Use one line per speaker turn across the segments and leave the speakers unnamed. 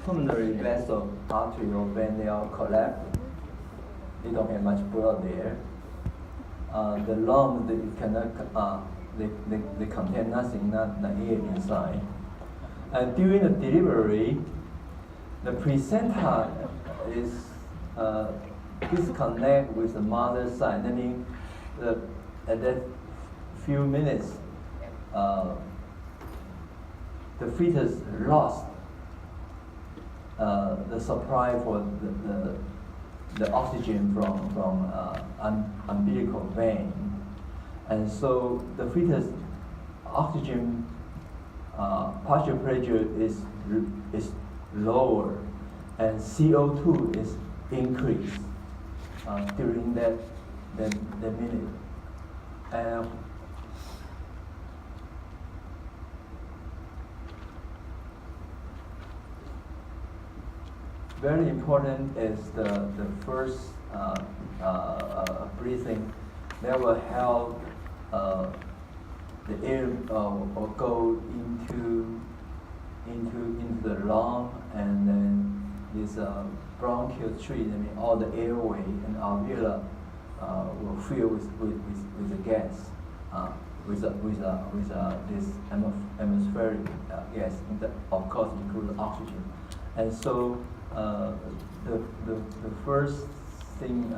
pulmonary vessel, artery or vein, they are collapsed. They don't have much blood there. The lungs, they cannot, they contain nothing, not air inside. And during the delivery, the placenta is disconnect with the mother's side. That means at that few minutes, the fetus lost the supply for the oxygen from umbilical vein, and so the fetus oxygen partial pressure is lower, and CO2 is increased during that minute. Very important is the first breathing. That will help the air or go into the lung, and then this bronchial tree. I mean, all the airway and alveolar will fill with the gas, with this atmospheric gas. That of course includes oxygen, and so. The first thing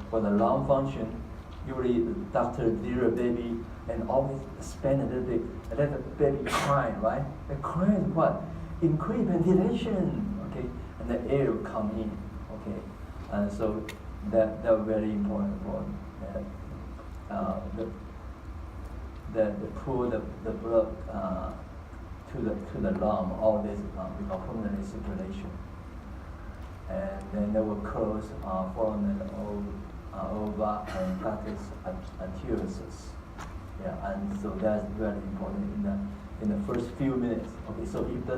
for the lung function, usually the doctor deliver a baby and always spend a little bit, and let the baby cry, right? The cry is what? Increase ventilation, okay? And the air will come in, okay? And so that very important for the pull the blood to the lung. All this we call pulmonary circulation. And then they will close from the ova and gluteus arteriosus. Yeah, and so that's very important in the first few minutes. Okay, so if the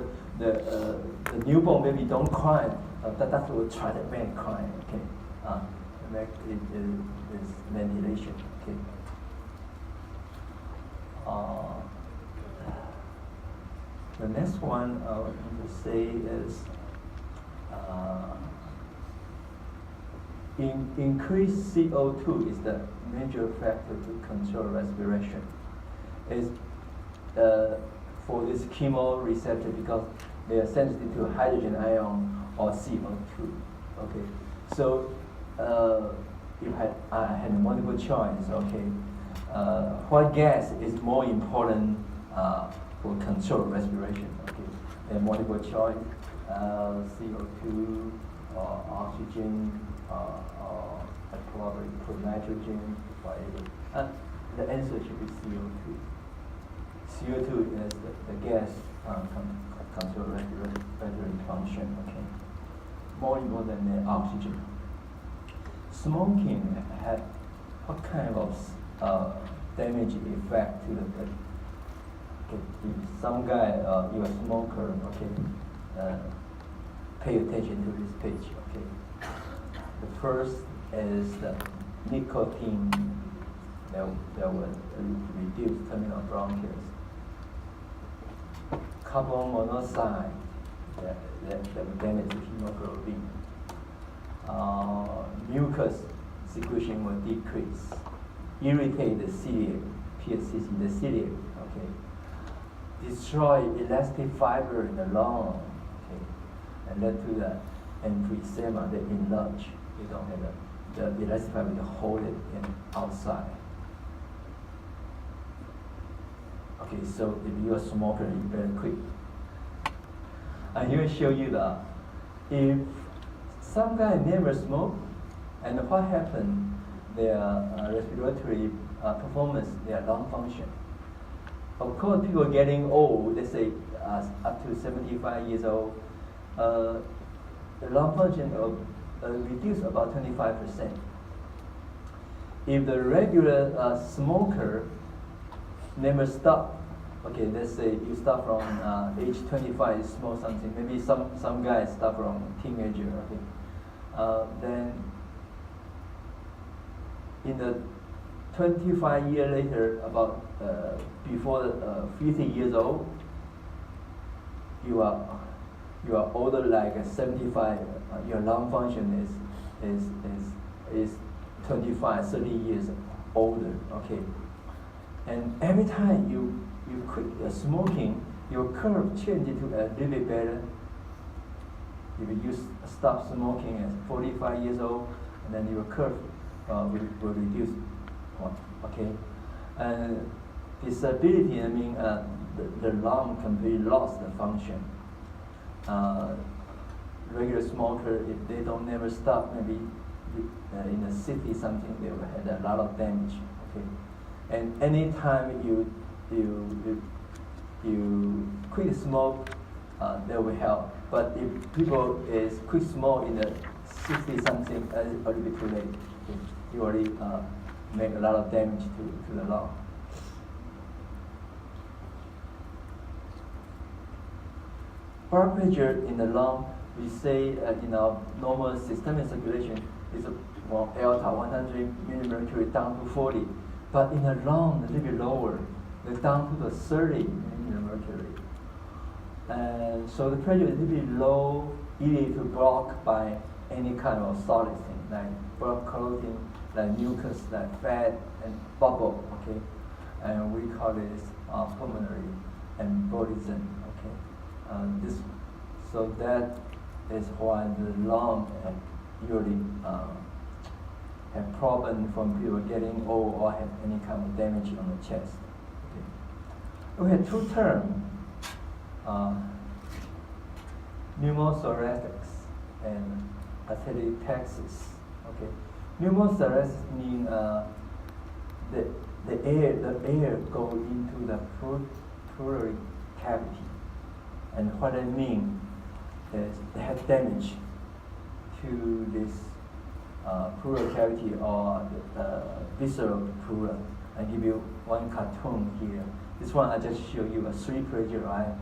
newborn baby don't cry, the doctor will try to make it cry. Okay, make it is ventilation. Okay. The next one I want to say is. Increased CO2 is the major factor to control respiration. It's for this chemoreceptor because they are sensitive to hydrogen ion or CO2. Okay, so if I had multiple choice, okay, what gas is more important for control respiration? Okay, and multiple choice. CO2 or oxygen or probably put nitrogen, whatever. The answer should be CO2. CO2 is the gas control respiratory function. Okay, more important than oxygen. Smoking had what kind of damage effect to the body? Okay, if some guy you're a smoker, okay. Pay attention to this page, okay? The first is the nicotine that will reduce terminal bronchus. Carbon monoxide that will damage the hemoglobin. Mucus secretion will decrease. Irritate the celiac, PSCC, the celiac, okay? Destroy elastic fiber in the lung. And led to the emphysema, the enlarge. You don't have the elastic fiber to hold it outside. Okay, so if you're a smoker, you better quit. And here I show you that if some guy never smoked, and what happened, their respiratory performance, their lung function. Of course, people getting old, they say up to 75 years old, the lung function reduced about 25%. If the regular smoker never stop, okay, let's say you start from age 25, you smoke something, maybe some guys start from teenager, okay, then in the 25 years later, about before 50 years old, you are older like 75, your lung function is 25, 30 years older, okay? And every time you quit smoking, your curve changes to a little bit better. If you stop smoking at 45 years old, and then your curve will reduce, okay? And disability, I mean, the lung completely lost the function. Regular smoker, if they don't never stop, maybe in the city something, they will have a lot of damage, okay? And anytime you quit smoke, that will help. But if people is quit smoke in the 60 something, it's a little bit too late. Okay? You already make a lot of damage to the lung. Blood pressure in the lung, we say in our normal systemic circulation is delta 100 mmHg down to 40, but in the lung a little bit lower, it's down to the 30 mmHg. And so the pressure is a little bit low, easy to block by any kind of solid thing, like blood clotting, like mucus, like fat, and bubble, okay? And we call this pulmonary embolism, okay? So that is why the lung usually have problem from people getting old or have any kind of damage on the chest. Okay. We have two terms, pneumothorax and atelectasis. Okay. Pneumothorax means the air go into the pleural cavity. And what I mean is they have damage to this pleural cavity or the visceral pleura. I give you one cartoon here. This one I just show you a three pressure, right?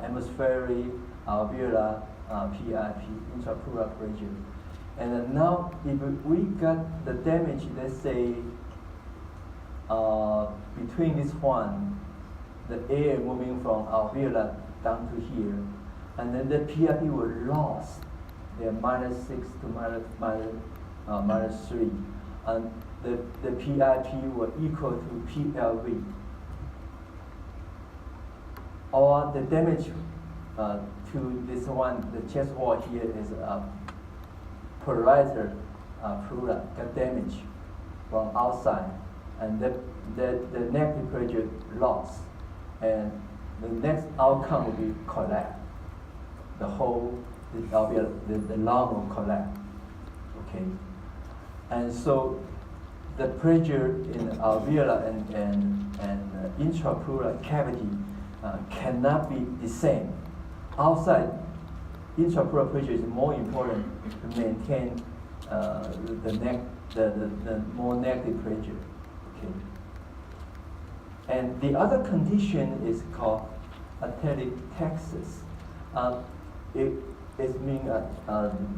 Atmospheric, alveolar, PIP, intrapleural pressure. And then now if we got the damage, let's say between this one, the air moving from alveolar down to here, and then the PIP will lost. They're -6 to -3, and the PIP will equal to PLV. Or the damage to this one, the chest wall here is parietal pleura got damage from outside, and the negative pressure lost, and the next outcome will be collapse. The whole the lung will collapse. Okay, and so the pressure in alveolar and intrapleural cavity cannot be the same. Outside, intrapleural pressure is more important to maintain the more negative pressure. Okay. And the other condition is called atelectasis. It means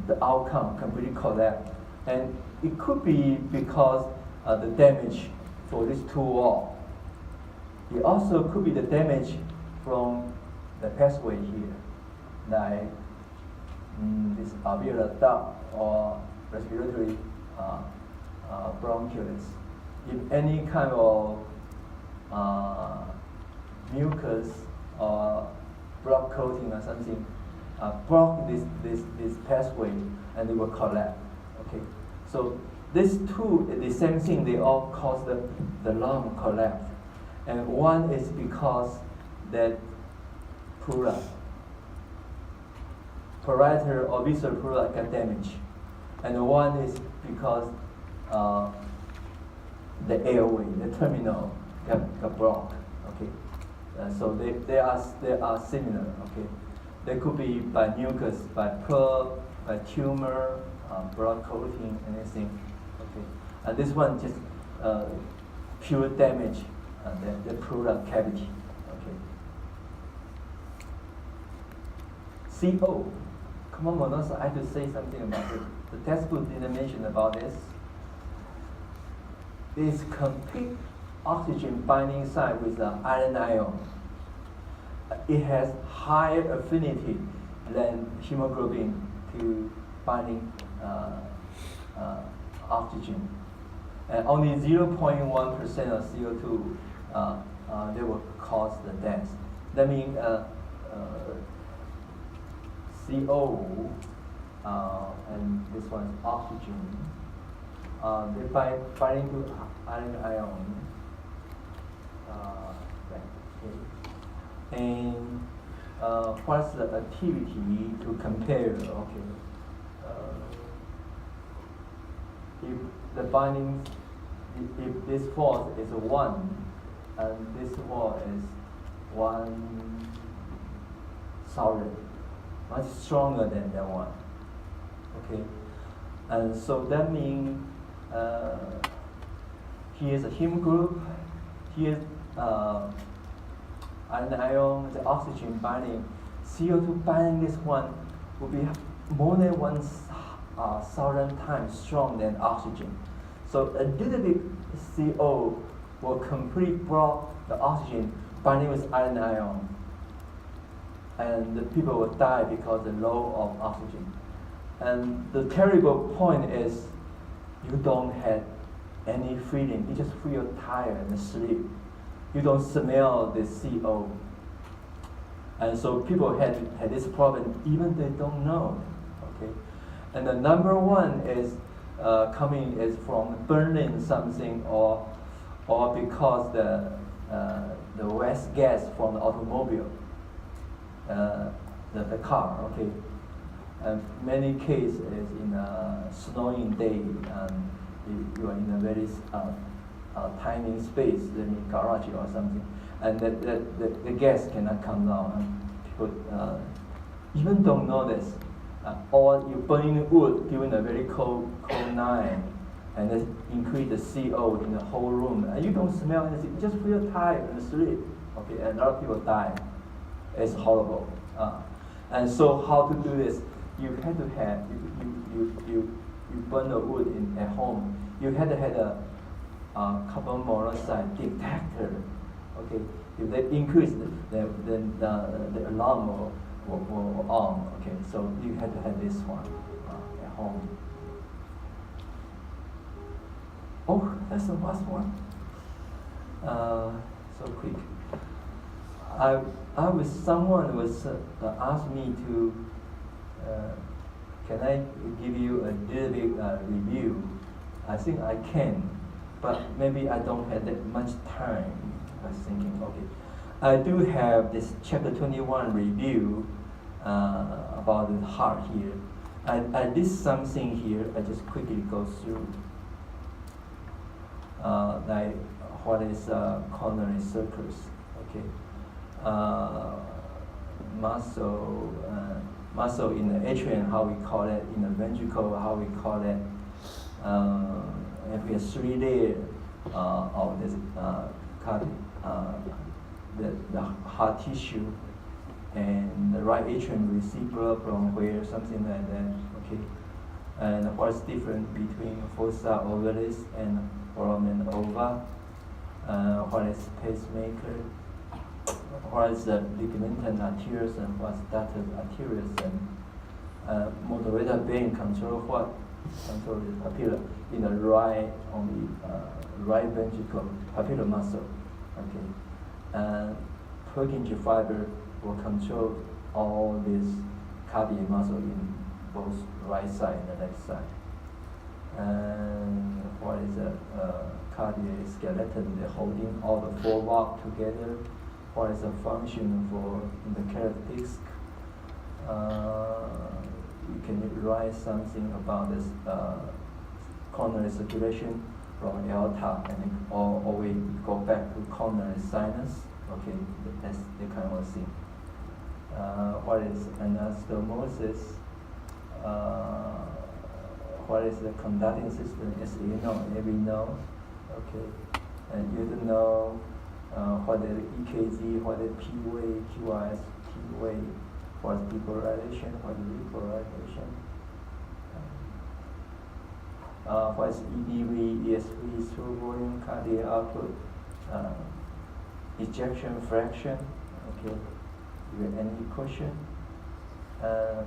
the outcome completely collapse, and it could be because the damage for this two wall. It also could be the damage from the pathway here, like this alveolar duct or respiratory bronchioles. If any kind of mucus or blood coating or something block this pathway, and it will collapse. Okay, so these two, the same thing, they all cause the lung collapse. And one is because that pleura, parietal or visceral pleura got damaged, and one is because the airway, the terminal got blocked. Okay, so they are similar. Okay, they could be by mucus, by plug, by tumor, blood coating, anything. Okay, and this one just pure damage, the pleural cavity. Okay. CO. Come on, Monosa, I have to say something about it. The textbook didn't mention about this. It's complete oxygen binding site with the iron ion. It has higher affinity than hemoglobin to binding oxygen. And only 0.1% of CO2 they will cause the death. That means CO and this one is oxygen. They binding to iron ion. Okay. And what's the activity to compare? Okay. If the binding, if this force is 1, and this force is 1,000, much stronger than that one. Okay, and so that means here's a heme group, here's iron ion, the oxygen binding, CO2 binding this one will be more than 1,000 times strong than oxygen. So a little bit CO will completely block the oxygen binding with iron ion. And the people will die because of the low of oxygen. And the terrible point is you don't have any feeling. You just feel tired and sleep. You don't smell the CO. And so people had this problem even they don't know. Okay. And the number one is coming is from burning something or because the waste gas from the automobile, the car. Okay. Many cases is in a snowing day, and you are in a very tiny space, in garage or something, and the gas cannot come down. And people even don't know this. Or you burning wood during a very cold night, and then increase the CO in the whole room, and you don't smell anything. You just feel tired and sleep. Okay, and a lot of people die. It's horrible. And so how to do this? You had to have you burn the wood at home. You had to have a carbon monoxide detector. Okay, if they increase, then the alarm will on. Okay, so you had to have this one at home. Oh, that's the last one. So quick. I was someone was asked me to. Can I give you a little bit review? I think I can, but maybe I don't have that much time. I was thinking, okay, I do have this chapter 21 review about the heart here. I did something here. I just quickly go through. Like what is coronary circus? Okay, muscle in the atrium, how we call it, in the ventricle, how we call it. If we have 3 layers of this the heart tissue, and the right atrium receive blood from where, something like that. Okay, and what's different between fossa ovalis and foramen ova? What is pacemaker? What is the ligamentum arterius and what's ductus arterius, and moderator vein control what? Control the papilla in the right, only right ventricle, papillar muscle. Okay, and Purkinje fiber will control all this cardiac muscle in both right side and the left side. And what is the cardiac skeleton? They're holding all the 4 valves together. What is the function for in the cardiac disc? You can write something about this coronary circulation from aorta, and we go back to coronary sinus. Okay, that's the kind of thing. What is anastomosis? What is the conducting system? As you know, we know. Okay, and you don't know what is EKG, what is P wave, QRS, T wave, what is depolarization, what is repolarization. What is EDV, ESV, through volume, cardiac output, ejection fraction. Okay, you have any question?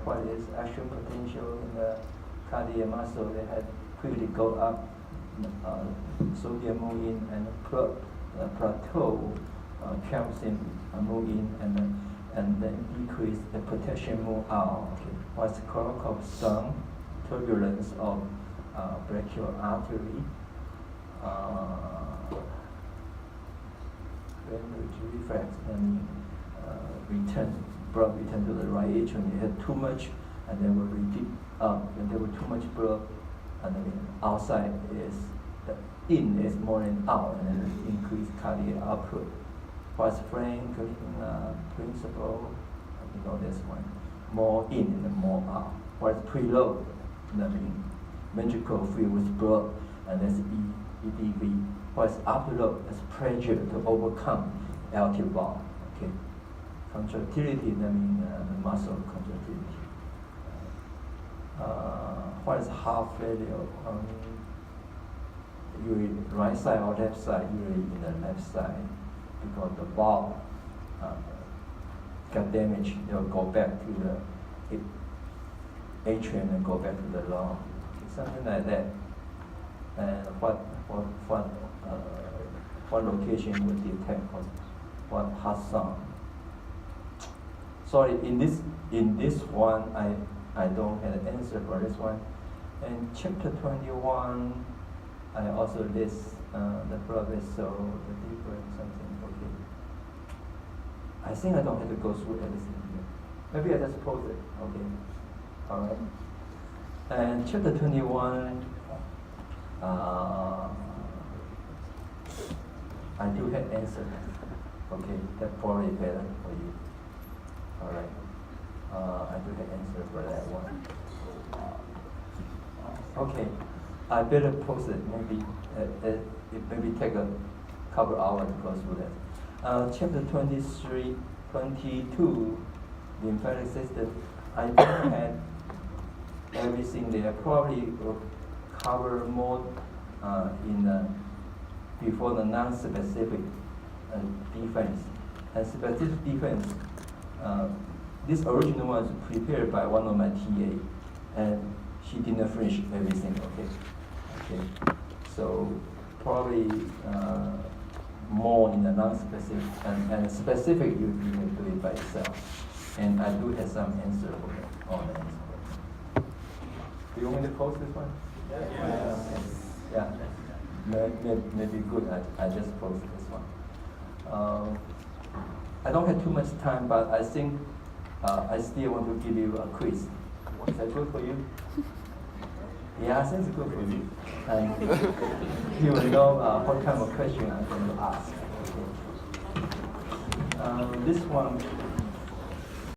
what is action potential in the cardiac muscle, they had quickly go up, sodium move in, and plateau, calcium move in, and then decrease the potassium move out. Okay. What's called some turbulence of brachial artery. Respiratory reflex, and blood return to the right atrium. You had too much, and then will repeat up. When there was too much blood, and then outside is in is more than out, and then increase cardiac output. What's Franklin principle? You know this one. More in and more out. What's preload? That means ventricle filled with blood, and that's EDV. What's upload? That's pressure to overcome LT valve. Okay. Contractility, that means muscle contractility. What is heart failure? Usually right side or left side, usually in the left side, because the valve got damaged. They'll go back to the atrium and go back to the lung. Something like that. And what location would detect what heart sound? Sorry, in this one I don't have an answer for this one. And chapter 21, I also list the blood vessel, the different something. Okay. I think I don't have to go through everything here. Maybe I just pause it. Okay. All right. And chapter 21, I do have answer. Okay, that's probably better for you. All right. I do have answer for that one. Okay, I better post it. Maybe it maybe take a couple hours to go through that. Chapter 23, 22, the lymphatic system. I don't have everything there. Probably will cover more before the non-specific defense. And specific defense, this original one is prepared by one of my TA, and she didn't finish everything. Okay. So probably more in the non-specific, and specific you can do it by yourself. And I do have some answer for that on that. Do you want me to post this one? Yeah. Maybe good. I just post this one. I don't have too much time, but I think I still want to give you a quiz. Is that good for you? Yeah, I think it's good for you. And you will know what kind of question I'm going to ask. Okay. This one.